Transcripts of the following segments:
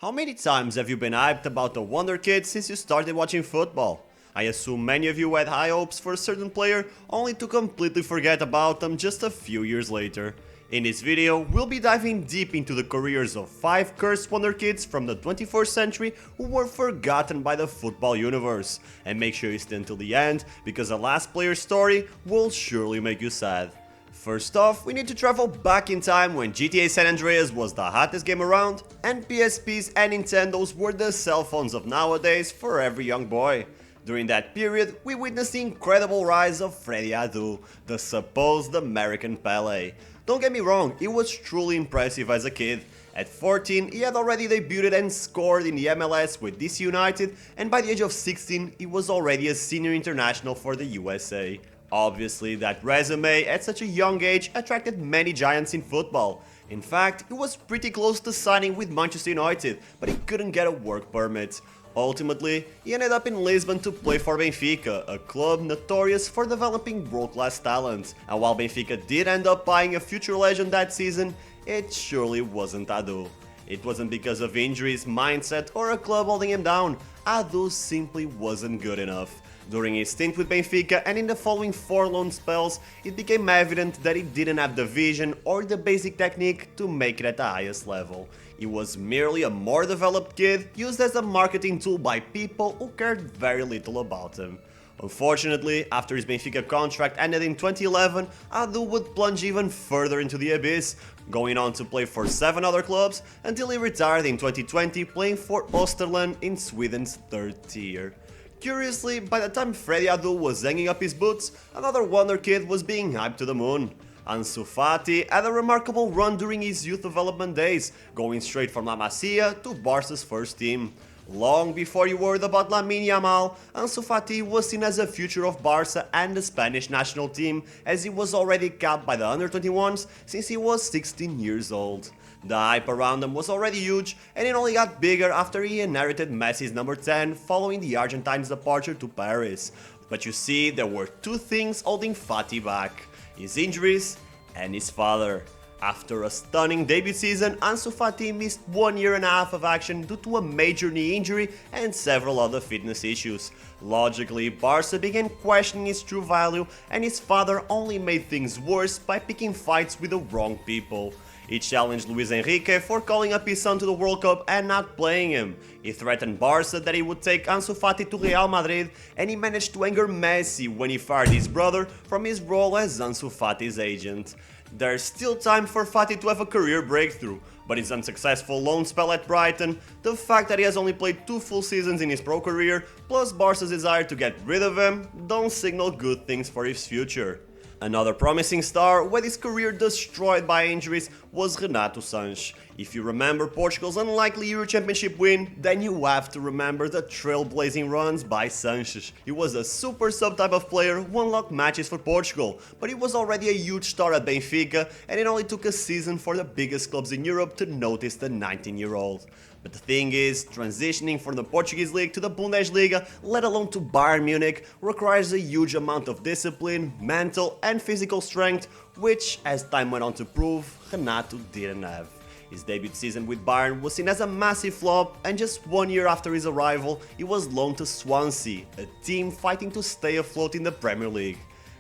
How many times have you been hyped about the Wonderkids since you started watching football? I assume many of you had high hopes for a certain player only to completely forget about them just a few years later. In this video, we'll be diving deep into the careers of 5 cursed Wonderkids from the 21st century who were forgotten by the football universe. And make sure you stay until the end, because the last player's story will surely make you sad. First off, we need to travel back in time when GTA San Andreas was the hottest game around, and PSPs and Nintendos were the cell phones of nowadays for every young boy. During that period, we witnessed the incredible rise of Freddy Adu, the supposed American Pele. Don't get me wrong, he was truly impressive as a kid. At 14, he had already debuted and scored in the MLS with DC United, and by the age of 16, he was already a senior international for the USA. Obviously, that resume at such a young age attracted many giants in football. In fact, he was pretty close to signing with Manchester United, but he couldn't get a work permit. Ultimately, he ended up in Lisbon to play for Benfica, a club notorious for developing world-class talent. And while Benfica did end up buying a future legend that season, it surely wasn't Adu. It wasn't because of injuries, mindset, or a club holding him down. Adu simply wasn't good enough. During his stint with Benfica and in the following 4 loan spells, it became evident that he didn't have the vision or the basic technique to make it at the highest level. He was merely a more developed kid used as a marketing tool by people who cared very little about him. Unfortunately, after his Benfica contract ended in 2011, Adu would plunge even further into the abyss, going on to play for 7 other clubs until he retired in 2020 playing for Österlen in Sweden's 3rd tier. Curiously, by the time Freddy Adu was hanging up his boots, another Wonderkid was being hyped to the moon. Ansu Fati had a remarkable run during his youth development days, going straight from La Masia to Barca's first team. Long before you worried about Lamine Yamal, Ansu Fati was seen as the future of Barca and the Spanish national team, as he was already capped by the under-21s since he was 16 years old. The hype around him was already huge, and it only got bigger after he inherited Messi's number 10 following the Argentine's departure to Paris. But you see, there were 2 things holding Fati back: his injuries and his father. After a stunning debut season, Ansu Fati missed 1.5 years of action due to a major knee injury and several other fitness issues. Logically, Barca began questioning his true value, and his father only made things worse by picking fights with the wrong people. He challenged Luis Enrique for calling up his son to the World Cup and not playing him. He threatened Barca that he would take Ansu Fati to Real Madrid, and he managed to anger Messi when he fired his brother from his role as Ansu Fati's agent. There's still time for Fati to have a career breakthrough, but his unsuccessful loan spell at Brighton, the fact that he has only played 2 full seasons in his pro career, plus Barca's desire to get rid of him, don't signal good things for his future. Another promising star with his career destroyed by injuries was Renato Sanches. If you remember Portugal's unlikely Euro Championship win, then you have to remember the trailblazing runs by Sanches. He was a super sub type of player who unlocked matches for Portugal, but he was already a huge star at Benfica, and it only took a season for the biggest clubs in Europe to notice the 19-year-old. But the thing is, transitioning from the Portuguese league to the Bundesliga, let alone to Bayern Munich, requires a huge amount of discipline, mental and physical strength, which, as time went on to prove, Renato didn't have. His debut season with Bayern was seen as a massive flop, and just 1 year after his arrival, he was loaned to Swansea, a team fighting to stay afloat in the Premier League.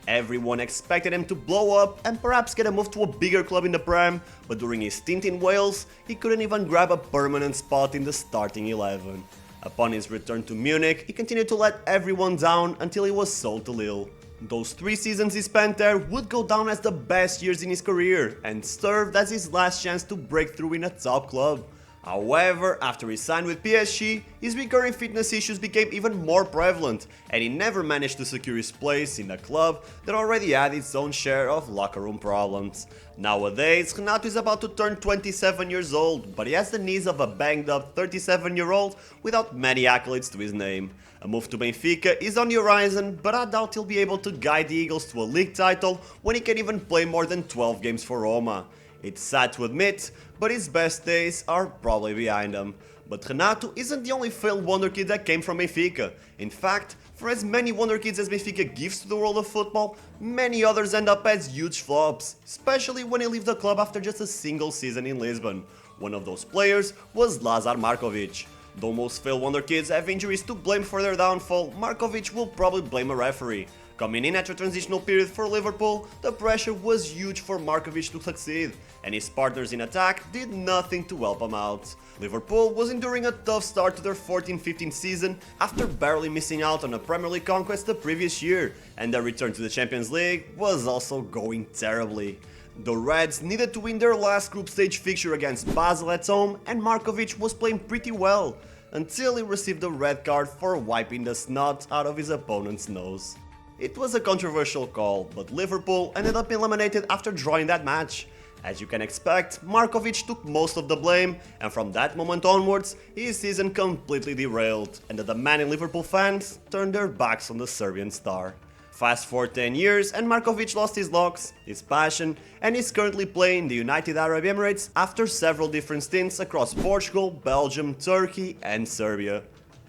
Everyone expected him to blow up and perhaps get a move to a bigger club in the Prem, but during his stint in Wales, he couldn't even grab a permanent spot in the starting 11. Upon his return to Munich, he continued to let everyone down until he was sold to Lille. Those 3 seasons he spent there would go down as the best years in his career and served as his last chance to break through in a top club. However, after he signed with PSG, his recurring fitness issues became even more prevalent, and he never managed to secure his place in a club that already had its own share of locker room problems. Nowadays, Renato is about to turn 27 years old, but he has the knees of a banged up 37-year-old without many accolades to his name. A move to Benfica is on the horizon, but I doubt he'll be able to guide the Eagles to a league title when he can even play more than 12 games for Roma. It's sad to admit, but his best days are probably behind him. But Renato isn't the only failed Wonderkid that came from Benfica. In fact, for as many Wonderkids as Benfica gives to the world of football, many others end up as huge flops, especially when he leaves the club after just a single season in Lisbon. One of those players was Lazar Markovic. Though most failed Wonderkids have injuries to blame for their downfall, Markovic will probably blame a referee. Coming in after a transitional period for Liverpool, the pressure was huge for Markovic to succeed, and his partners in attack did nothing to help him out. Liverpool was enduring a tough start to their 14-15 season after barely missing out on a Premier League conquest the previous year, and their return to the Champions League was also going terribly. The Reds needed to win their last group stage fixture against Basel at home, and Markovic was playing pretty well, until he received a red card for wiping the snot out of his opponent's nose. It was a controversial call, but Liverpool ended up eliminated after drawing that match. As you can expect, Markovic took most of the blame, and from that moment onwards, his season completely derailed, and the demanding Liverpool fans turned their backs on the Serbian star. Fast forward 10 years and Markovic lost his locks, his passion, and is currently playing in the United Arab Emirates after several different stints across Portugal, Belgium, Turkey and Serbia.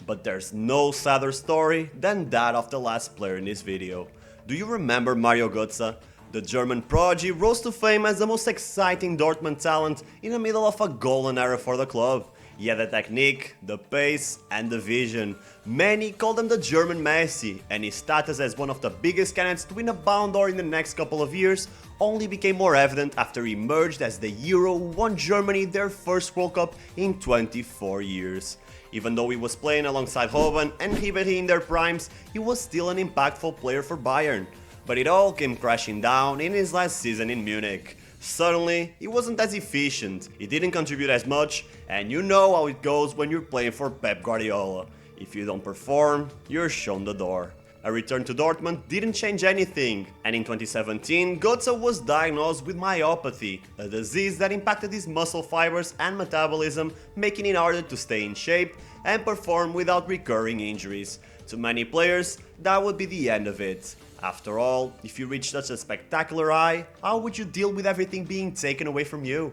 But there's no sadder story than that of the last player in this video. Do you remember Mario Götze? The German prodigy rose to fame as the most exciting Dortmund talent in the middle of a golden era for the club. He had the technique, the pace and the vision. Many called him the German Messi, and his status as one of the biggest candidates to win a Ballon d'Or in the next couple of years only became more evident after he emerged as the hero who won Germany their first World Cup in 24 years. Even though he was playing alongside Robben and Ribéry in their primes, he was still an impactful player for Bayern. But it all came crashing down in his last season in Munich. Suddenly, he wasn't as efficient, he didn't contribute as much, and you know how it goes when you're playing for Pep Guardiola. If you don't perform, you're shown the door. A return to Dortmund didn't change anything, and in 2017, Götze was diagnosed with myopathy, a disease that impacted his muscle fibers and metabolism, making it harder to stay in shape and perform without recurring injuries. To many players, that would be the end of it. After all, if you reach such a spectacular high, how would you deal with everything being taken away from you?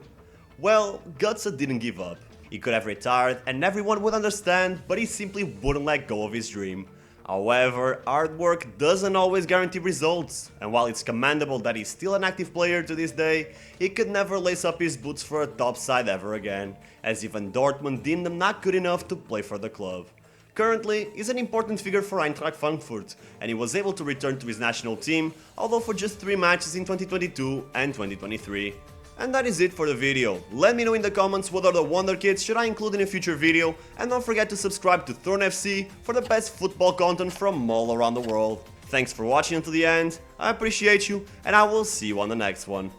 Well, Götze didn't give up. He could have retired and everyone would understand, but he simply wouldn't let go of his dream. However, hard work doesn't always guarantee results, and while it's commendable that he's still an active player to this day, he could never lace up his boots for a top side ever again, as even Dortmund deemed him not good enough to play for the club. Currently, he's an important figure for Eintracht Frankfurt, and he was able to return to his national team, although for just 3 matches in 2022 and 2023. And that is it for the video. Let me know in the comments what other Wonderkids should I include in a future video, and don't forget to subscribe to Throne FC for the best football content from all around the world. Thanks for watching until the end, I appreciate you, and I will see you on the next one.